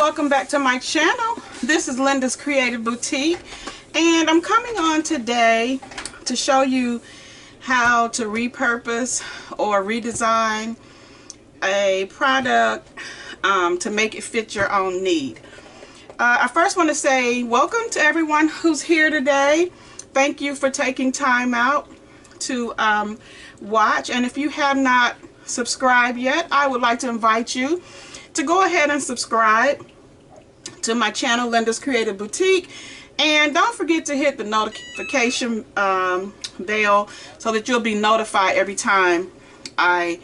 welcome back to my channel. This is Linda's Creative Boutique, and I'm coming on today to show you how to repurpose or redesign a product to make it fit your own need. I first want to say welcome to everyone who's here today. Thank you for taking time out to watch, and if you have not subscribed yet, I would like to invite you to go ahead and subscribe to my channel, Linda's Creative Boutique, and don't forget to hit the notification bell so that you'll be notified every time I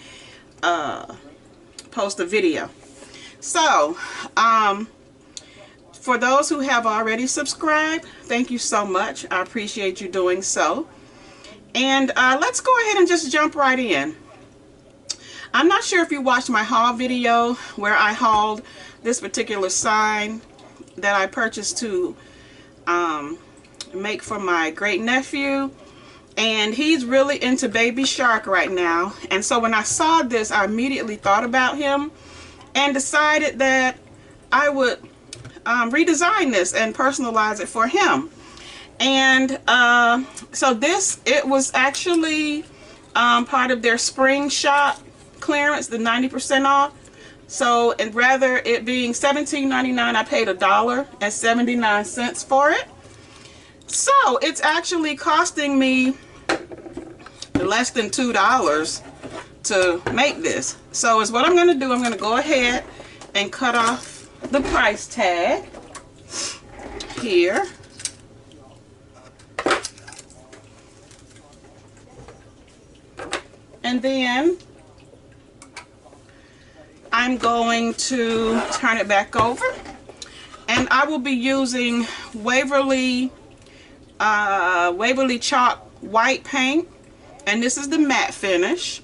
post a video. So for those who have already subscribed, thank you so much. I appreciate you doing so. And let's go ahead and just jump right in. I'm not sure if you watched my haul video where I hauled this particular sign that I purchased to make for my great nephew, and he's really into Baby Shark right now. And so when I saw this, I immediately thought about him and decided that I would redesign this and personalize it for him. And so it was actually part of their spring shop clearance, the 90% off. So, and rather it being $17.99, I paid $1.79 for it. So it's actually costing me less than $2 to make this. So is what I'm going to do. I'm going to go ahead and cut off the price tag here. And then I'm going to turn it back over, and I will be using Waverly Chalk white paint, and this is the matte finish,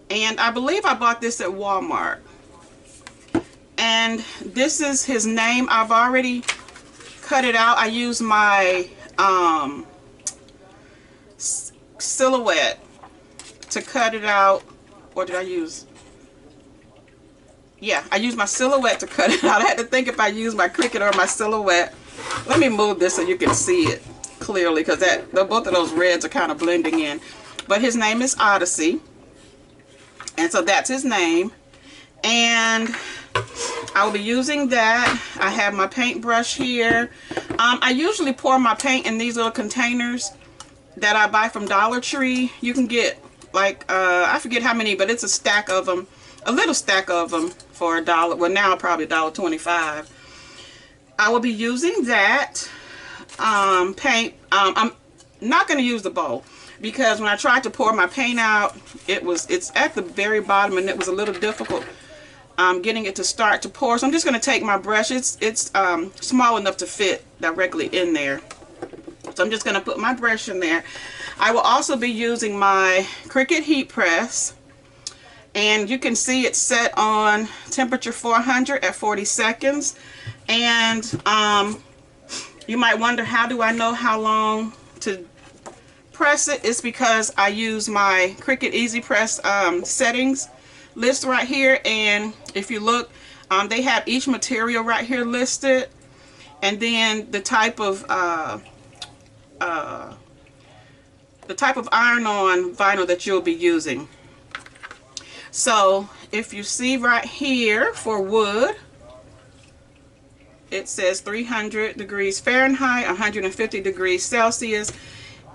and I believe I bought this at Walmart. And this is his name. I've already cut it out. I used my Silhouette to cut it out. Or did I use? Yeah, I used my Silhouette to cut it out. I had to think if I used my Cricut or my Silhouette. Let me move this so you can see it clearly, because both of those reds are kind of blending in. But his name is Odyssey, and so that's his name. And I'll be using that. I have my paintbrush here. I usually pour my paint in these little containers that I buy from Dollar Tree. You can get like I forget how many, but it's a stack of them, a little stack of them for $1. Well, now probably $1.25. I will be using that paint. I'm not going to use the bowl, because when I tried to pour my paint out, it's at the very bottom, and it was a little difficult getting it to start to pour. So I'm just going to take my brush. It's small enough to fit directly in there. So I'm just going to put my brush in there. I will also be using my Cricut heat press, and you can see it's set on temperature 400 at 40 seconds. And you might wonder, how do I know how long to press it? It's because I use my Cricut Easy Press settings list right here, and if you look, they have each material right here listed, and then the type of iron-on vinyl that you'll be using. So if you see right here for wood, it says 300 degrees Fahrenheit, 150 degrees Celsius,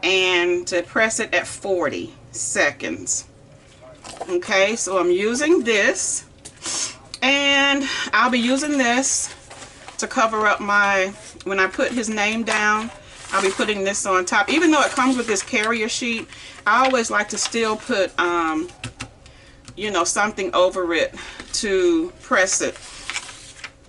and to press it at 40 seconds. Okay, so I'm using this, and I'll be using this to cover up when I put his name down, I'll be putting this on top. Even though it comes with this carrier sheet, I always like to still put, you know, something over it to press it.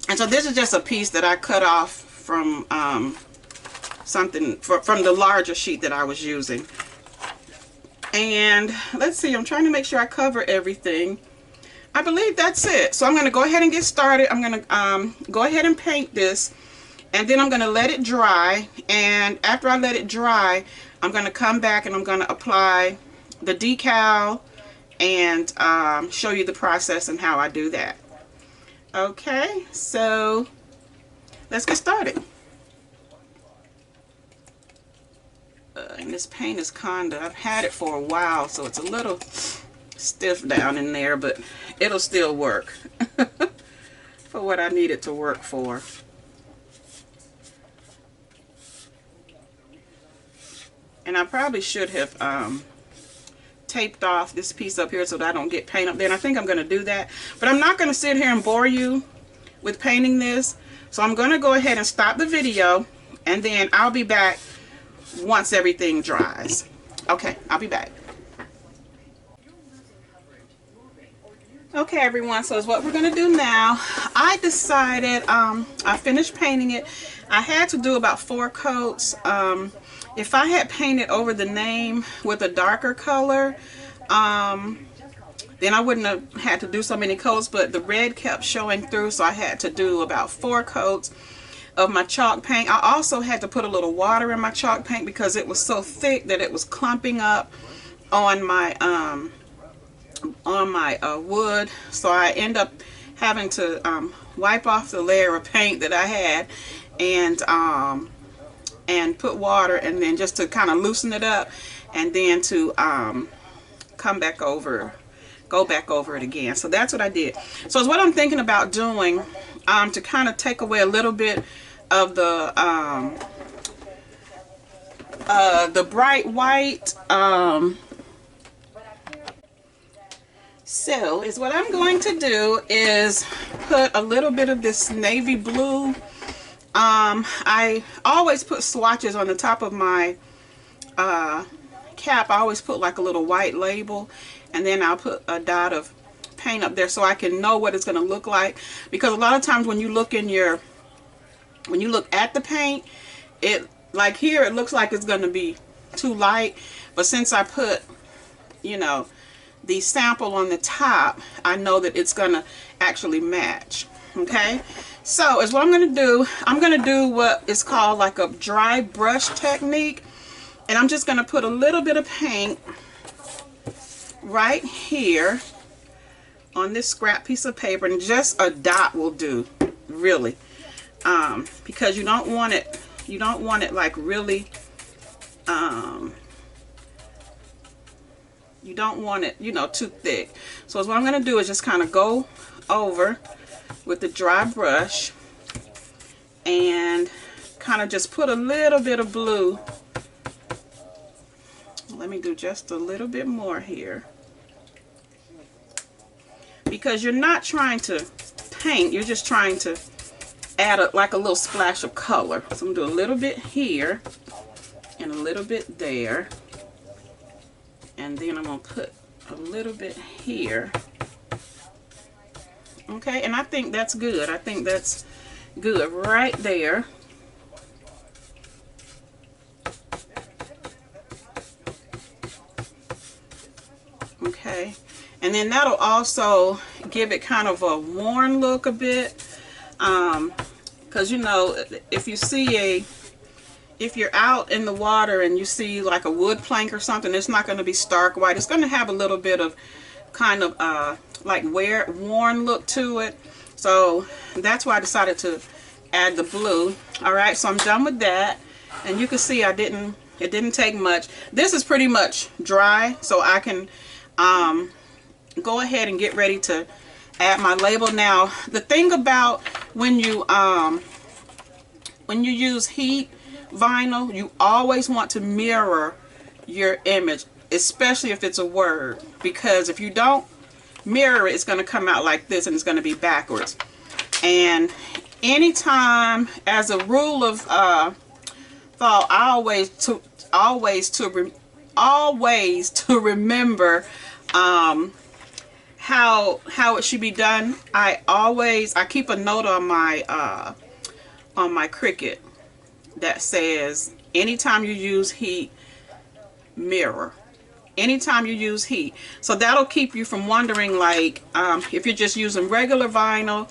And so this is just a piece that I cut off from from the larger sheet that I was using. And let's see, I'm trying to make sure I cover everything. I believe that's it. So I'm going to go ahead and get started. I'm going to go ahead and paint this, and then I'm going to let it dry. And after I let it dry, I'm going to come back and I'm going to apply the decal and show you the process and how I do that. Okay, so let's get started. And this paint is I've had it for a while, so it's a little stiff down in there, but it'll still work for what I need it to work for. And I probably should have taped off this piece up here so that I don't get paint up there, and I think I'm going to do that. But I'm not going to sit here and bore you with painting this, so I'm going to go ahead and stop the video, and then I'll be back once everything dries. Okay, I'll be back. Okay everyone, so it's what we're going to do now. I decided, I finished painting it. I had to do about 4 coats. If I had painted over the name with a darker color, then I wouldn't have had to do so many coats, but the red kept showing through, so I had to do about 4 coats of my chalk paint. I also had to put a little water in my chalk paint because it was so thick that it was clumping up on my wood, so I end up having to wipe off the layer of paint that I had and put water, and then just to kind of loosen it up, and then to go back over it again. So that's what I did. So it's what I'm thinking about doing, to kind of take away a little bit of the bright white. So is what I'm going to do is put a little bit of this navy blue. I always put swatches on the top of my cap. I always put like a little white label, and then I'll put a dot of paint up there so I can know what it's going to look like, because a lot of times when you look at the paint, it, like here, it looks like it's going to be too light, but since I put, you know, the sample on the top, I know that it's going to actually match. Okay, so is what I'm going to do. I'm going to do what is called like a dry brush technique, and I'm just going to put a little bit of paint right here on this scrap piece of paper, and just a dot will do, really, because you don't want it like really, you don't want it, you know, too thick. So what I'm going to do is just kind of go over with the dry brush and kind of just put a little bit of blue. Let me do just a little bit more here, because you're not trying to paint, you're just trying to add like a little splash of color. So I'm going to do a little bit here and a little bit there, and then I'm going to put a little bit here. Okay, and I think that's good. I think that's good right there. Okay, and then that'll also give it kind of a worn look a bit, because you know, if you're out in the water and you see like a wood plank or something, it's not going to be stark white. It's going to have a little bit of kind of like worn look to it. So that's why I decided to add the blue. All right, so I'm done with that, and you can see it didn't take much. This is pretty much dry, so I can go ahead and get ready to add my label. Now the thing about when you use heat vinyl, you always want to mirror your image, especially if it's a word, because if you don't mirror it, it's going to come out like this and it's going to be backwards. And anytime, as a rule of thought, I always to remember how it should be done. I keep a note on my Cricut that says anytime you use heat, mirror. Anytime you use heat. So that'll keep you from wondering, like, if you're just using regular vinyl,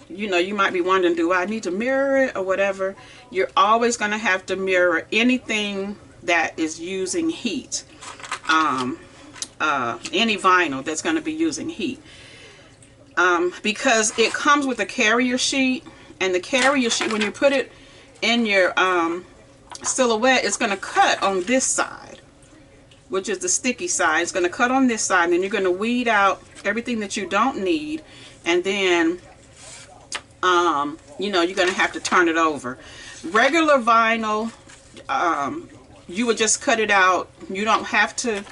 you know, you might be wondering, do I need to mirror it or whatever? You're always going to have to mirror anything that is using heat. Any vinyl that's going to be using heat. because it comes with a carrier sheet, and the carrier sheet, when you put it in your Silhouette, it's going to cut on this side, which is the sticky side. It's going to cut on this side, and then you're going to weed out everything that you don't need, and then you know, you're going to have to turn it over. Regular vinyl, you would just cut it out. You don't have to,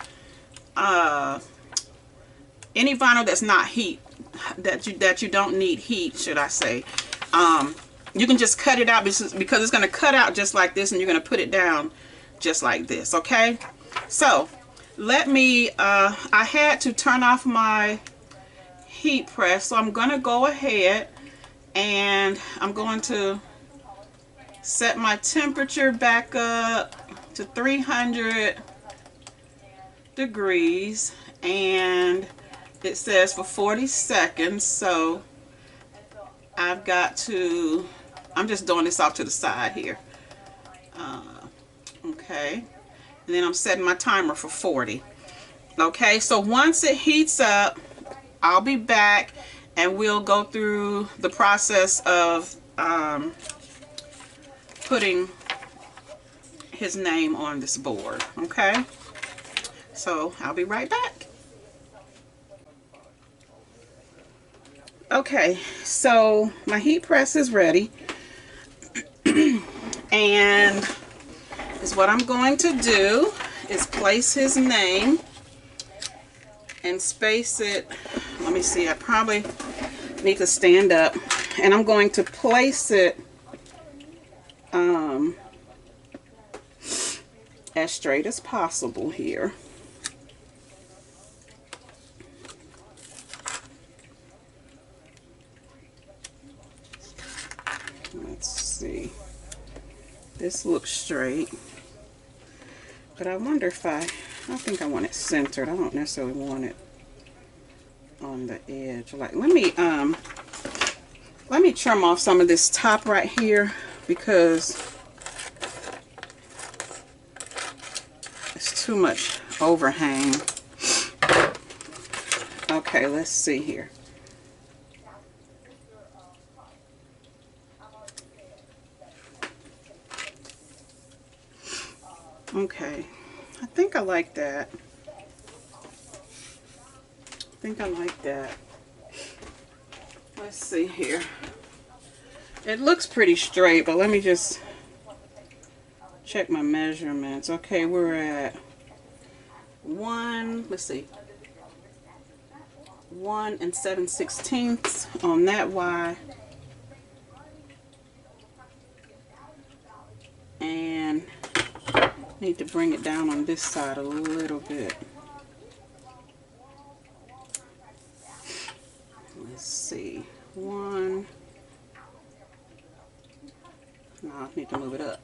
any vinyl that's not heat, that you don't need heat, should I say, you can just cut it out because it's going to cut out just like this, and you're going to put it down just like this. Okay, so let me, I had to turn off my heat press, so I'm going to go ahead and I'm going to set my temperature back up to 300 degrees, and it says for 40 seconds, so I've got to, I'm just doing this off to the side here. Okay, and then I'm setting my timer for 40. Okay, so once it heats up, I'll be back and we'll go through the process of putting his name on this board. Okay, so I'll be right back. Okay, so my heat press is ready, and is what I'm going to do is place his name and space it. Let me see, I probably need to stand up, and I'm going to place it as straight as possible here. Let's see, this looks straight, but I wonder if I think I want it centered. I don't necessarily want it on the edge. Like, let me trim off some of this top right here because it's too much overhang. Okay, let's see here. Okay, I think I like that. I think I like that. Let's see here. It looks pretty straight, but let me just check my measurements. Okay, we're at 1 7/16 on that Y. And need to bring it down on this side a little bit. Let's see, 1. No, I need to move it up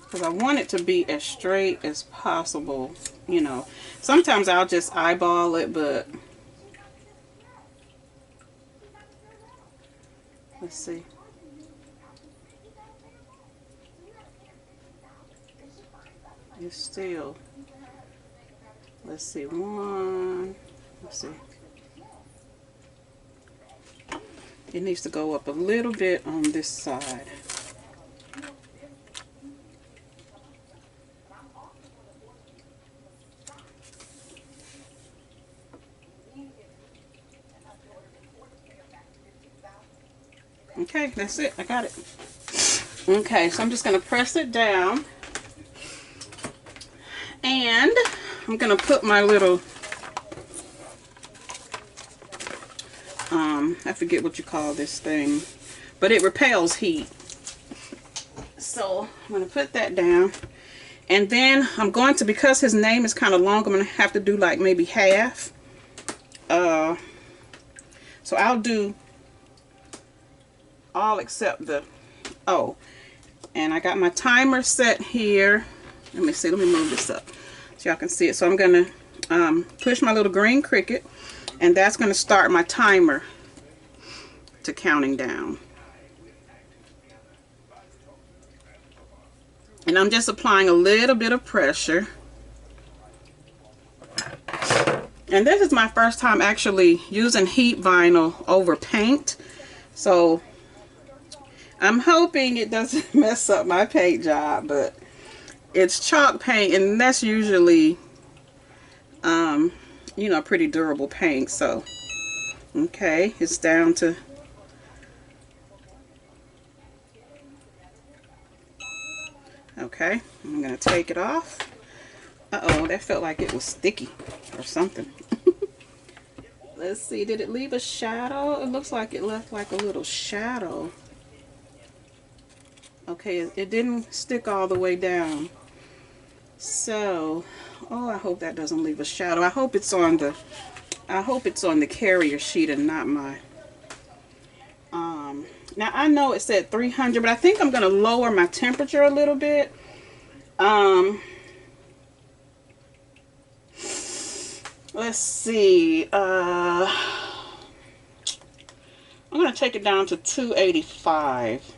because I want it to be as straight as possible. You know, sometimes I'll just eyeball it, but let's see. It's still, let's see, 1, let's see. It needs to go up a little bit on this side. Okay, that's it. I got it. Okay, so I'm just going to press it down. And I'm going to put my little, I forget what you call this thing, but it repels heat. So I'm going to put that down. And then I'm going to, because his name is kind of long, I'm going to have to do like maybe half. So I'll do all except the O. And I got my timer set here. Let me see, let me move this up so y'all can see it. So I'm going to push my little green cricket, and that's going to start my timer to counting down. And I'm just applying a little bit of pressure. And this is my first time actually using heat vinyl over paint. So I'm hoping it doesn't mess up my paint job, but it's chalk paint, and that's usually, you know, pretty durable paint. So, okay, it's down to, okay, I'm going to take it off. Uh-oh, that felt like it was sticky or something. Let's see, did it leave a shadow? It looks like it left like a little shadow. Okay, it didn't stick all the way down. So, oh, I hope that doesn't leave a shadow. I hope it's on the carrier sheet and not my, now I know it said 300, but I think I'm going to lower my temperature a little bit. Let's see, I'm going to take it down to 285.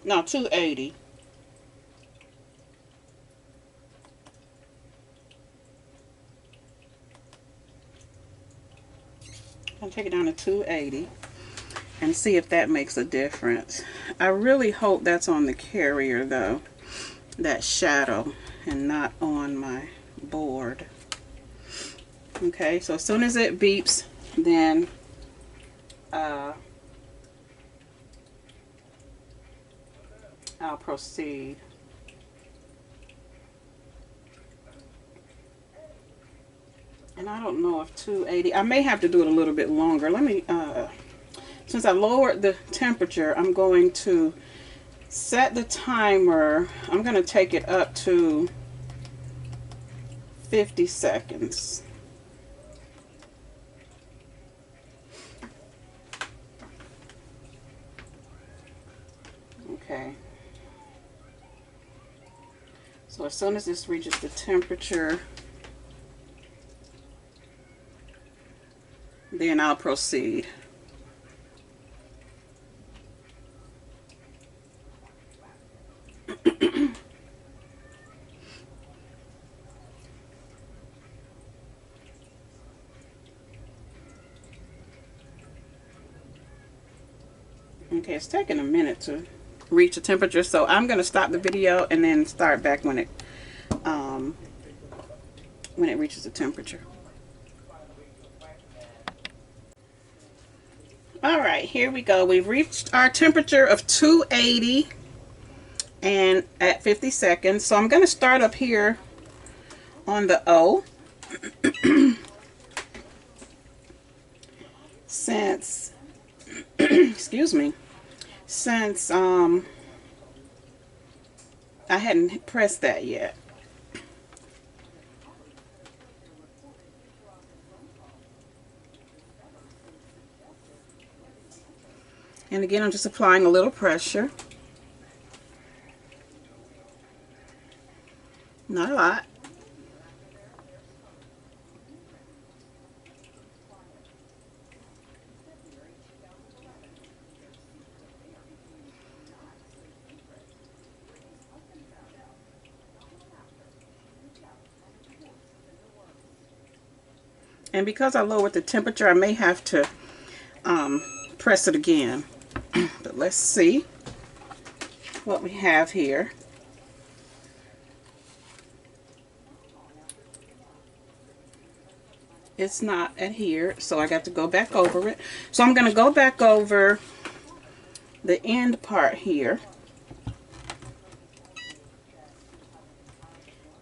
No, 280. I'll take it down to 280 and see if that makes a difference. I really hope that's on the carrier though, that shadow, and not on my board. Okay, so as soon as it beeps, then I'll proceed. And I don't know if 280, I may have to do it a little bit longer. Let me, since I lowered the temperature, I'm going to set the timer. I'm going to take it up to 50 seconds. Okay. So as soon as this reaches the temperature, then I'll proceed. Okay, it's taking a minute to reach the temperature, so I'm going to stop the video and then start back when it reaches the temperature. Alright, here we go. We've reached our temperature of 280 and at 50 seconds. So I'm going to start up here on the O. Since, excuse me, since I hadn't pressed that yet. And again, I'm just applying a little pressure. Not a lot. And because I lowered the temperature, I may have to press it again. But let's see what we have here. It's not adhered, so I got to go back over it. So I'm going to go back over the end part here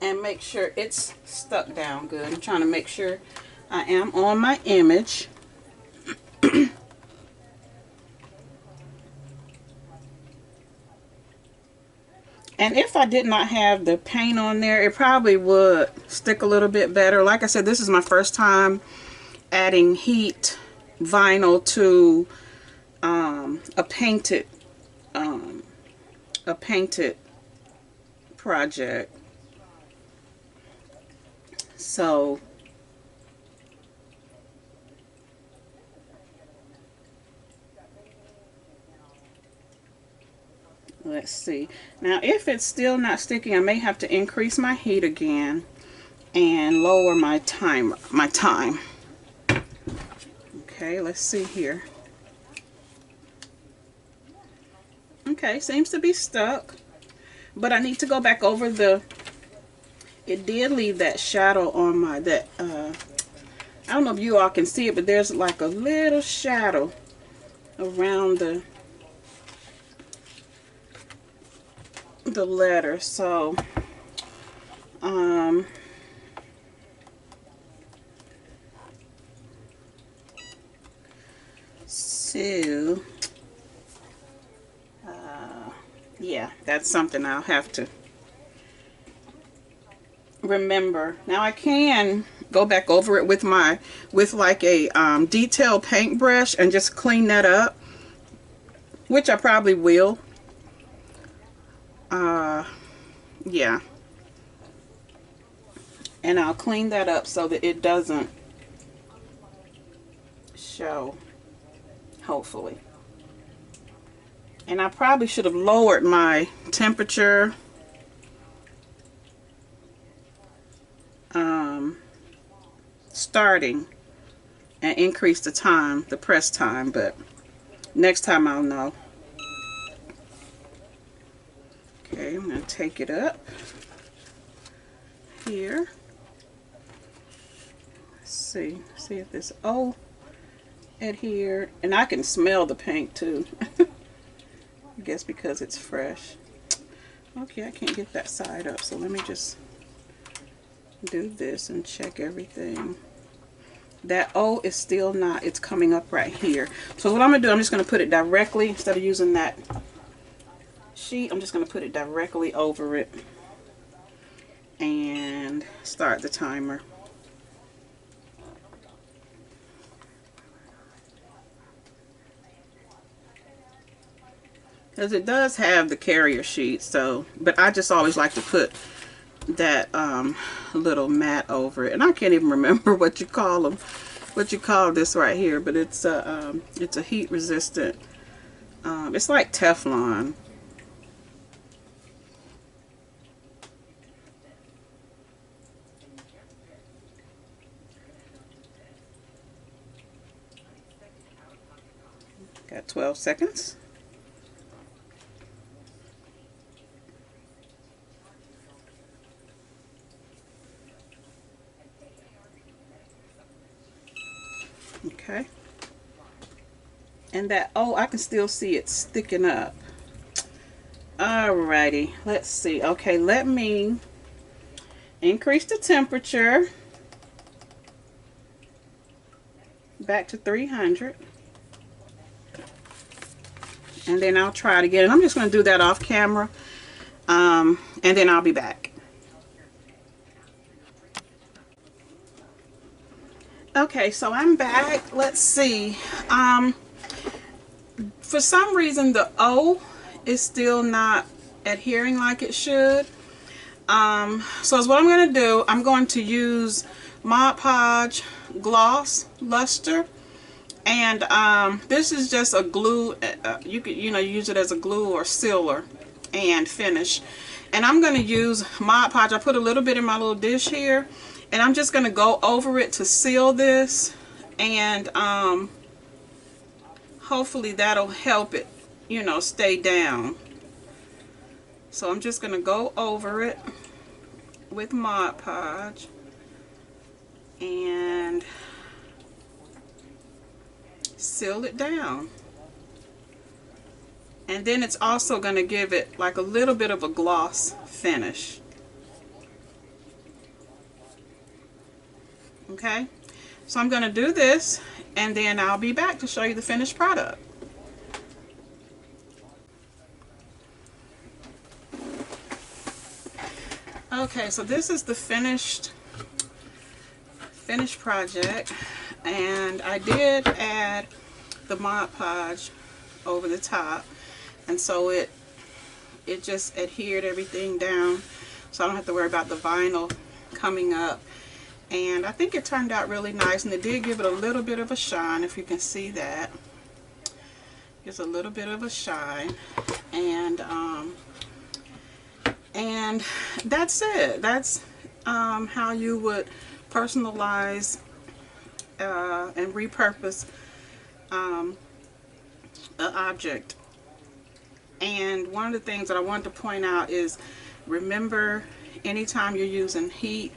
and make sure it's stuck down good. I'm trying to make sure I am on my image. And if I did not have the paint on there, it probably would stick a little bit better. Like I said, this is my first time adding heat vinyl to a painted project. So let's see. Now, if it's still not sticking, I may have to increase my heat again and lower my time. Okay, let's see here. Okay, seems to be stuck, but I need to go back over the, it did leave that shadow on my, I don't know if you all can see it, but there's like a little shadow around the letter. So yeah, that's something I'll have to remember. Now I can go back over it with like a detail paintbrush and just clean that up, which I probably will. Yeah, and I'll clean that up so that it doesn't show, hopefully. And I probably should have lowered my temperature starting and increased the press time, but next time I'll know. Okay, I'm going to take it up here. Let's see if this O adhered, and I can smell the paint too. I guess because it's fresh. Okay, I can't get that side up, so let me just do this and check everything. That O is still not, it's coming up right here. So what I'm going to do, I'm just going to put it directly, instead of using that sheet, I'm just going to put it directly over it and start the timer. Because it does have the carrier sheet, so, but I just always like to put that little mat over it. And I can't even remember what you call them, what you call this right here, but it's a heat resistant, it's like Teflon. Got 12 seconds. Okay. And that, oh, I can still see it sticking up. Alrighty, let's see. Okay, let me increase the temperature back to 300. And then I'll try it again. And I'm just going to do that off camera. And then I'll be back. Okay, so I'm back. Let's see. For some reason, the O is still not adhering like it should. So what I'm going to do, I'm going to use Mod Podge Gloss Luster. And this is just a glue. You could, use it as a glue or sealer and finish. And I'm going to use Mod Podge. I put a little bit in my little dish here. And I'm just going to go over it to seal this, and hopefully that'll help it, stay down. So I'm just going to go over it with Mod Podge and seal it down. And then it's also going to give it like a little bit of a gloss finish. Okay, so I'm going to do this, and then I'll be back to show you the finished product. Okay, so this is the finished project, and I did add the Mod Podge over the top, and so it just adhered everything down, so I don't have to worry about the vinyl coming up. And I think it turned out really nice, and it did give it a little bit of a shine, if you can see that. Just a little bit of a shine. And that's it. how you would personalize and repurpose an object. And one of the things that I wanted to point out is, remember, anytime you're using heat,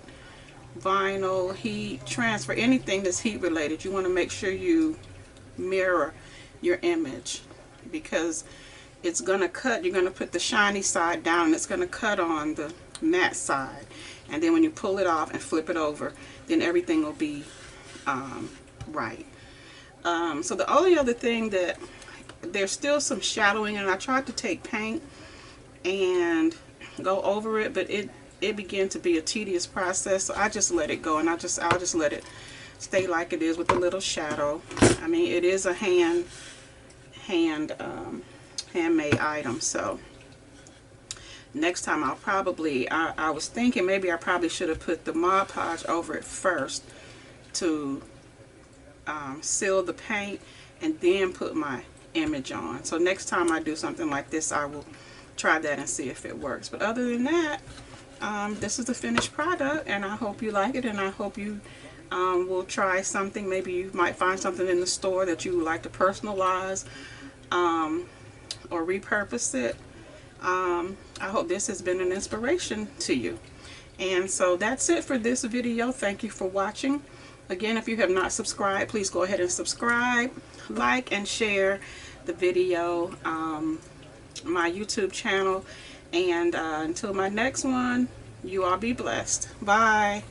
vinyl, heat transfer, anything that's heat related, you want to make sure you mirror your image, because it's going to cut. You're going to put the shiny side down and it's going to cut on the matte side, and then when you pull it off and flip it over, then everything will be right. So the only other thing, that there's still some shadowing, and I tried to take paint and go over it, but it began to be a tedious process, so I just let it go, and I'll just let it stay like it is with a little shadow. I mean, it is a handmade item, so next time I'll probably, I was thinking maybe I probably should have put the Mod Podge over it first to seal the paint and then put my image on. So next time I do something like this, I will try that and see if it works. But other than that, this is the finished product, and I hope you like it, and I hope you will try something. Maybe you might find something in the store that you would like to personalize or repurpose it. I hope this has been an inspiration to you. And so that's it for this video. Thank you for watching. Again, if you have not subscribed, please go ahead and subscribe, like, and share the video, my YouTube channel. And until my next one, you all be blessed. Bye.